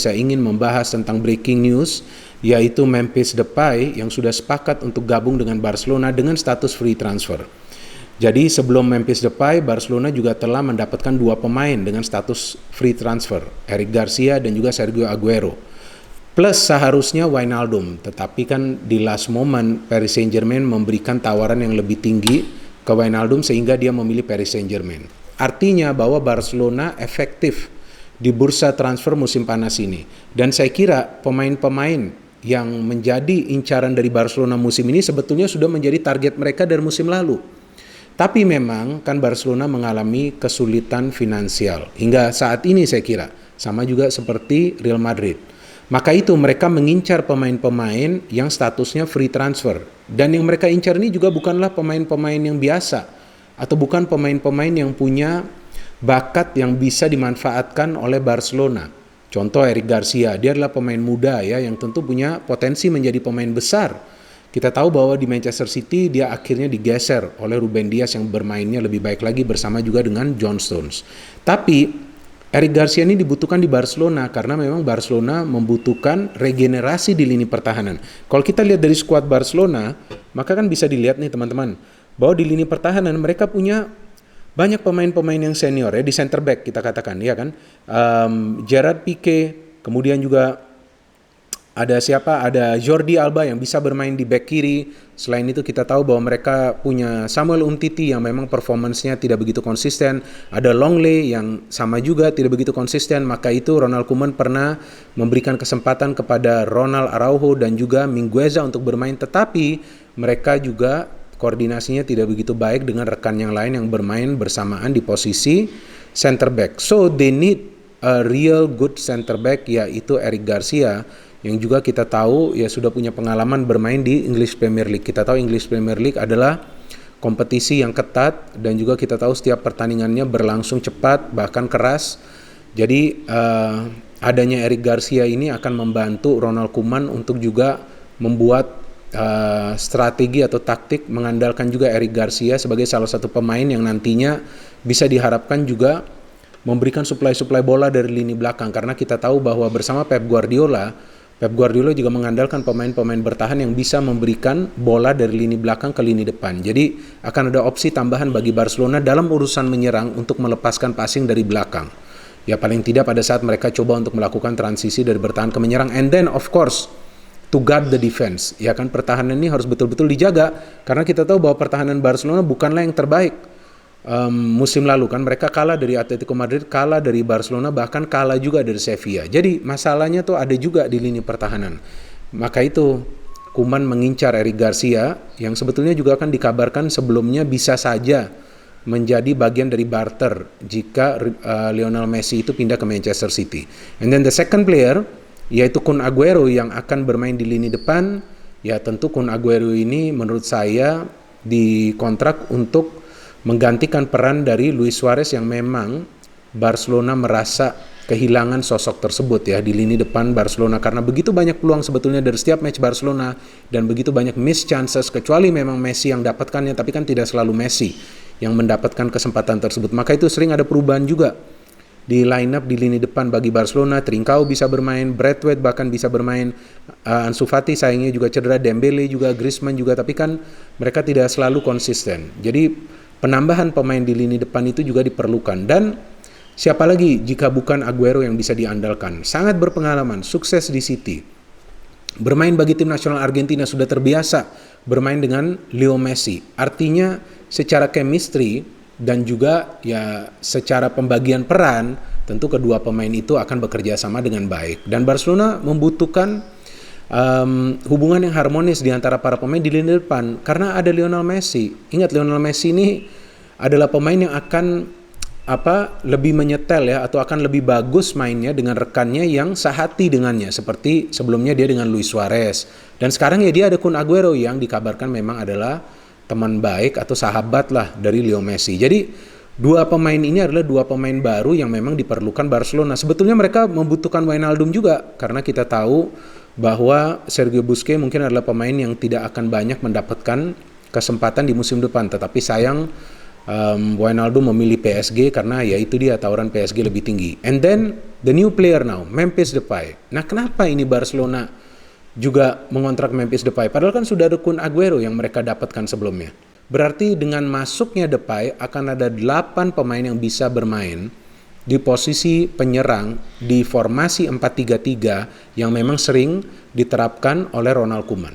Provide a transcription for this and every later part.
saya ingin membahas tentang breaking news, yaitu Memphis Depay yang sudah sepakat untuk gabung dengan Barcelona dengan status free transfer. Jadi sebelum Memphis Depay, Barcelona juga telah mendapatkan 2 pemain dengan status free transfer, Eric Garcia dan juga Sergio Aguero. Plus seharusnya Wijnaldum, tetapi kan di last moment Paris Saint-Germain memberikan tawaran yang lebih tinggi ke Wijnaldum sehingga dia memilih Paris Saint-Germain. Artinya bahwa Barcelona efektif di bursa transfer musim panas ini. Dan saya kira pemain-pemain yang menjadi incaran dari Barcelona musim ini sebetulnya sudah menjadi target mereka dari musim lalu. Tapi memang kan Barcelona mengalami kesulitan finansial hingga saat ini saya kira. Sama juga seperti Real Madrid. Maka itu mereka mengincar pemain-pemain yang statusnya free transfer. Dan yang mereka incar ini juga bukanlah pemain-pemain yang biasa. Atau bukan pemain-pemain yang punya bakat yang bisa dimanfaatkan oleh Barcelona. Contoh Eric Garcia, dia adalah pemain muda ya yang tentu punya potensi menjadi pemain besar. Kita tahu bahwa di Manchester City dia akhirnya digeser oleh Ruben Dias yang bermainnya lebih baik lagi bersama juga dengan John Stones. Tapi Eric Garcia ini dibutuhkan di Barcelona karena memang Barcelona membutuhkan regenerasi di lini pertahanan. Kalau kita lihat dari skuad Barcelona, maka kan bisa dilihat nih teman-teman, bahwa di lini pertahanan mereka punya banyak pemain-pemain yang senior ya, di center back kita katakan ya kan. Gerard Piqué, kemudian juga ada siapa? Ada Jordi Alba yang bisa bermain di back kiri. Selain itu kita tahu bahwa mereka punya Samuel Umtiti yang memang performance-nya tidak begitu konsisten. Ada Longley yang sama juga tidak begitu konsisten. Maka itu Ronald Koeman pernah memberikan kesempatan kepada Ronald Araujo dan juga Mingueza untuk bermain. Tetapi mereka juga koordinasinya tidak begitu baik dengan rekan yang lain yang bermain bersamaan di posisi center back. So they need a real good center back, yaitu Eric Garcia, yang juga kita tahu ya sudah punya pengalaman bermain di English Premier League. Kita tahu English Premier League adalah kompetisi yang ketat dan juga kita tahu setiap pertandingannya berlangsung cepat bahkan keras. Jadi adanya Eric Garcia ini akan membantu Ronald Koeman untuk juga membuat strategi atau taktik mengandalkan juga Eric Garcia sebagai salah satu pemain yang nantinya bisa diharapkan juga memberikan suplai bola dari lini belakang, karena kita tahu bahwa bersama Pep Guardiola juga mengandalkan pemain-pemain bertahan yang bisa memberikan bola dari lini belakang ke lini depan. Jadi akan ada opsi tambahan bagi Barcelona dalam urusan menyerang untuk melepaskan passing dari belakang. Ya paling tidak pada saat mereka coba untuk melakukan transisi dari bertahan ke menyerang. And then of course to guard the defense. Ya kan, pertahanan ini harus betul-betul dijaga karena kita tahu bahwa pertahanan Barcelona bukanlah yang terbaik. Musim lalu kan mereka kalah dari Atletico Madrid, kalah dari Barcelona, bahkan kalah juga dari Sevilla. Jadi masalahnya tuh ada juga di lini pertahanan. Maka itu Koeman mengincar Eric Garcia yang sebetulnya juga akan dikabarkan sebelumnya bisa saja menjadi bagian dari barter jika Lionel Messi itu pindah ke Manchester City. And then the second player yaitu Kun Aguero yang akan bermain di lini depan. Ya tentu Kun Aguero ini menurut saya dikontrak untuk menggantikan peran dari Luis Suarez yang memang Barcelona merasa kehilangan sosok tersebut ya di lini depan Barcelona, karena begitu banyak peluang sebetulnya dari setiap match Barcelona dan begitu banyak miss chances, kecuali memang Messi yang dapatkannya, tapi kan tidak selalu Messi yang mendapatkan kesempatan tersebut. Maka itu sering ada perubahan juga di line up di lini depan bagi Barcelona. Trincao bisa bermain, Braithwaite bahkan bisa bermain, Ansu Fati sayangnya juga cedera, Dembele juga, Griezmann juga, tapi kan mereka tidak selalu konsisten. Jadi penambahan pemain di lini depan itu juga diperlukan. Dan siapa lagi jika bukan Aguero yang bisa diandalkan. Sangat berpengalaman, sukses di City. Bermain bagi tim nasional Argentina, sudah terbiasa bermain dengan Leo Messi. Artinya secara chemistry dan juga ya secara pembagian peran, tentu kedua pemain itu akan bekerja sama dengan baik. Dan Barcelona membutuhkan hubungan yang harmonis di antara para pemain di lini depan karena ada Lionel Messi. Ingat, Lionel Messi ini adalah pemain yang akan lebih menyetel ya, atau akan lebih bagus mainnya dengan rekannya yang sehati dengannya, seperti sebelumnya dia dengan Luis Suarez, dan sekarang ya dia ada Kun Aguero yang dikabarkan memang adalah teman baik atau sahabat lah dari Leo Messi. Jadi dua pemain ini adalah dua pemain baru yang memang diperlukan Barcelona. Sebetulnya mereka membutuhkan Wijnaldum juga karena kita tahu bahwa Sergio Busquets mungkin adalah pemain yang tidak akan banyak mendapatkan kesempatan di musim depan. Tetapi sayang Wijnaldum memilih PSG karena ya itu dia, tawaran PSG lebih tinggi. And then The new player now, Memphis Depay. Nah, kenapa ini Barcelona juga mengontrak Memphis Depay? Padahal kan sudah ada Kun Aguero yang mereka dapatkan sebelumnya. Berarti dengan masuknya Depay akan ada 8 pemain yang bisa bermain di posisi penyerang di formasi 4-3-3 yang memang sering diterapkan oleh Ronald Koeman.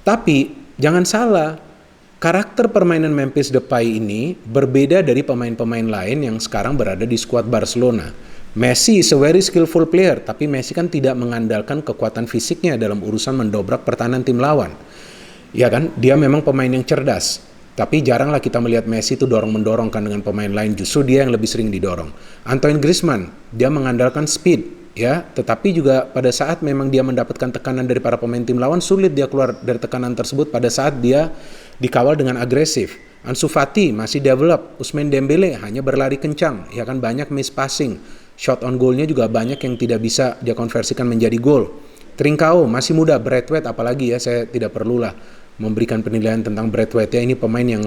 Tapi jangan salah, karakter permainan Memphis Depay ini berbeda dari pemain-pemain lain yang sekarang berada di skuad Barcelona. Messi is a very skillful player, tapi Messi kan tidak mengandalkan kekuatan fisiknya dalam urusan mendobrak pertahanan tim lawan. Ya kan, dia memang pemain yang cerdas. Tapi jaranglah kita melihat Messi itu dorong-mendorongkan dengan pemain lain, justru dia yang lebih sering didorong. Antoine Griezmann, dia mengandalkan speed, ya, tetapi juga pada saat memang dia mendapatkan tekanan dari para pemain tim lawan, sulit dia keluar dari tekanan tersebut pada saat dia dikawal dengan agresif. Ansu Fati masih develop, Ousmane Dembele hanya berlari kencang, ya kan, banyak miss passing. Shot on goalnya juga banyak yang tidak bisa dia konversikan menjadi gol. Trincao masih muda, Braithwaite apalagi ya, saya tidak perlulah memberikan penilaian tentang Braithwaite ya, ini pemain yang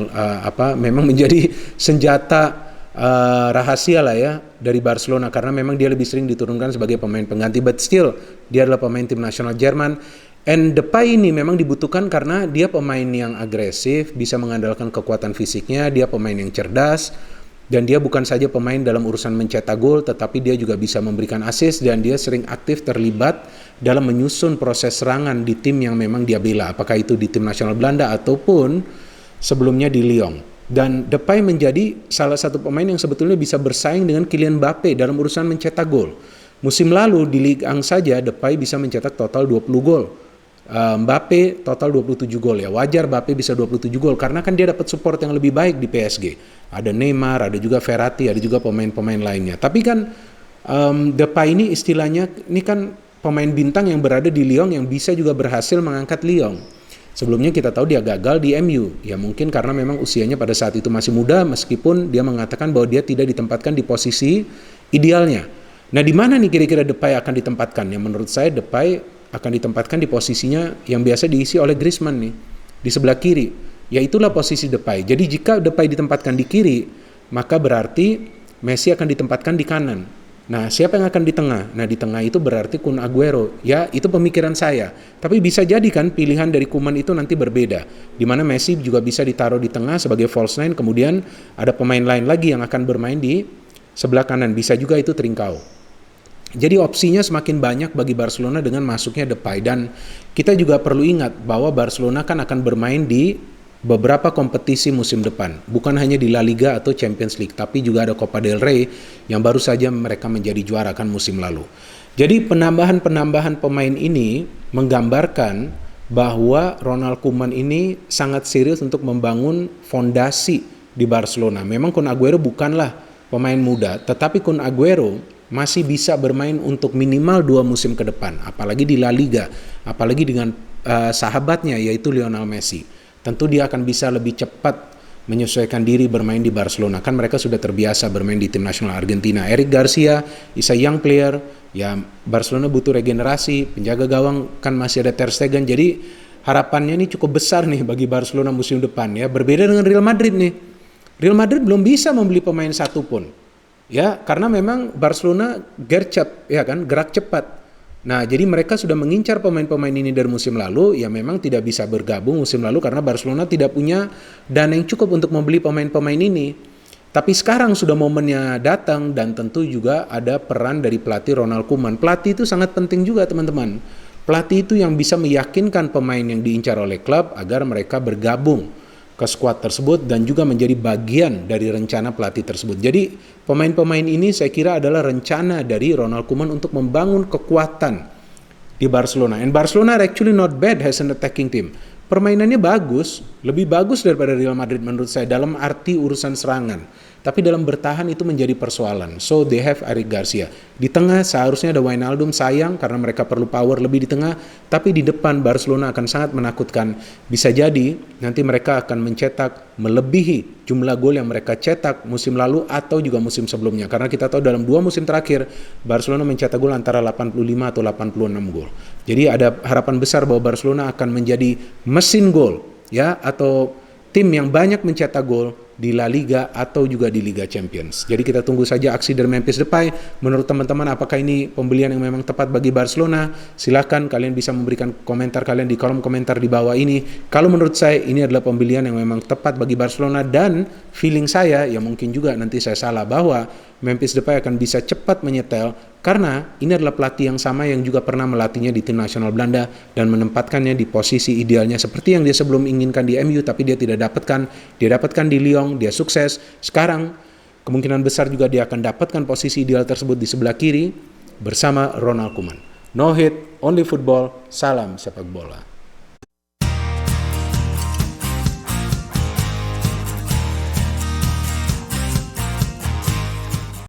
memang menjadi senjata rahasia lah ya dari Barcelona, karena memang dia lebih sering diturunkan sebagai pemain pengganti, but still dia adalah pemain tim nasional Jerman. And Depay ini memang dibutuhkan karena dia pemain yang agresif, bisa mengandalkan kekuatan fisiknya, dia pemain yang cerdas, dan dia bukan saja pemain dalam urusan mencetak gol, tetapi dia juga bisa memberikan assist, dan dia sering aktif terlibat dalam menyusun proses serangan di tim yang memang dia bela, apakah itu di tim nasional Belanda ataupun sebelumnya di Lyon. Dan Depay menjadi salah satu pemain yang sebetulnya bisa bersaing dengan Kylian Mbappe dalam urusan mencetak gol. Musim lalu di Ligue 1 saja Depay bisa mencetak total 20 gol. Mbappe total 27 gol ya. Wajar Mbappe bisa 27 gol karena kan dia dapat support yang lebih baik di PSG. Ada Neymar, ada juga Verratti, ada juga pemain-pemain lainnya. Tapi kan Depay ini istilahnya ini kan pemain bintang yang berada di Lyon yang bisa juga berhasil mengangkat Lyon. Sebelumnya kita tahu dia gagal di MU. Ya mungkin karena memang usianya pada saat itu masih muda, meskipun dia mengatakan bahwa dia tidak ditempatkan di posisi idealnya. Nah, di mana nih kira-kira Depay akan ditempatkan? Ya menurut saya Depay akan ditempatkan di posisinya yang biasa diisi oleh Griezmann nih, di sebelah kiri. Ya itulah posisi Depay. Jadi jika Depay ditempatkan di kiri, maka berarti Messi akan ditempatkan di kanan. Nah, siapa yang akan di tengah? Nah, di tengah itu berarti Kun Aguero. Ya, itu pemikiran saya. Tapi bisa jadi kan pilihan dari Koeman itu nanti berbeda. Di mana Messi juga bisa ditaruh di tengah sebagai false nine, kemudian ada pemain lain lagi yang akan bermain di sebelah kanan. Bisa juga itu Trincao. Jadi opsinya semakin banyak bagi Barcelona dengan masuknya Depay, dan kita juga perlu ingat bahwa Barcelona kan akan bermain di beberapa kompetisi musim depan, bukan hanya di La Liga atau Champions League, tapi juga ada Copa del Rey yang baru saja mereka menjadi juara kan musim lalu. Jadi penambahan pemain ini menggambarkan bahwa Ronald Koeman ini sangat serius untuk membangun fondasi di Barcelona. Memang Kun Aguero bukanlah pemain muda, tetapi Kun Aguero masih bisa bermain untuk minimal 2 musim ke depan, apalagi di La Liga, apalagi dengan sahabatnya yaitu Lionel Messi. Tentu dia akan bisa lebih cepat menyesuaikan diri bermain di Barcelona, kan mereka sudah terbiasa bermain di tim nasional Argentina. Eric Garcia is a young player, ya Barcelona butuh regenerasi, penjaga gawang kan masih ada Ter Stegen, jadi harapannya ini cukup besar nih bagi Barcelona musim depan ya. Berbeda dengan Real Madrid nih, Real Madrid belum bisa membeli pemain satu pun. Ya, karena memang Barcelona gercep, ya kan, gerak cepat. Nah, jadi mereka sudah mengincar pemain-pemain ini dari musim lalu, ya memang tidak bisa bergabung musim lalu karena Barcelona tidak punya dana yang cukup untuk membeli pemain-pemain ini. Tapi sekarang sudah momennya datang, dan tentu juga ada peran dari pelatih Ronald Koeman. Pelatih itu sangat penting juga, teman-teman. Pelatih itu yang bisa meyakinkan pemain yang diincar oleh klub agar mereka bergabung ke skuad tersebut dan juga menjadi bagian dari rencana pelatih tersebut. Jadi pemain-pemain ini saya kira adalah rencana dari Ronald Koeman untuk membangun kekuatan di Barcelona. And Barcelona are actually not bad as an attacking team. Permainannya bagus, lebih bagus daripada Real Madrid menurut saya dalam arti urusan serangan. Tapi dalam bertahan itu menjadi persoalan. So they have Eric Garcia. Di tengah seharusnya ada Wijnaldum, sayang karena mereka perlu power lebih di tengah. Tapi di depan Barcelona akan sangat menakutkan. Bisa jadi nanti mereka akan mencetak melebihi jumlah gol yang mereka cetak musim lalu atau juga musim sebelumnya. Karena kita tahu dalam 2 musim terakhir Barcelona mencetak gol antara 85 atau 86 gol. Jadi ada harapan besar bahwa Barcelona akan menjadi mesin gol ya, atau tim yang banyak mencetak gol di La Liga atau juga di Liga Champions. Jadi kita tunggu saja aksi dari Memphis Depay. Menurut teman-teman, apakah ini pembelian yang memang tepat bagi Barcelona? Silakan kalian bisa memberikan komentar kalian di kolom komentar di bawah ini. Kalau menurut saya ini adalah pembelian yang memang tepat bagi Barcelona, dan feeling saya, ya mungkin juga nanti saya salah, bahwa Memphis Depay akan bisa cepat menyetel karena ini adalah pelatih yang sama yang juga pernah melatihnya di tim nasional Belanda dan menempatkannya di posisi idealnya seperti yang dia sebelum inginkan di MU, tapi dia tidak dapatkan. Dia dapatkan di Lyon, dia sukses. Sekarang kemungkinan besar juga dia akan dapatkan posisi ideal tersebut di sebelah kiri bersama Ronald Koeman. No hate, only football. Salam sepak bola.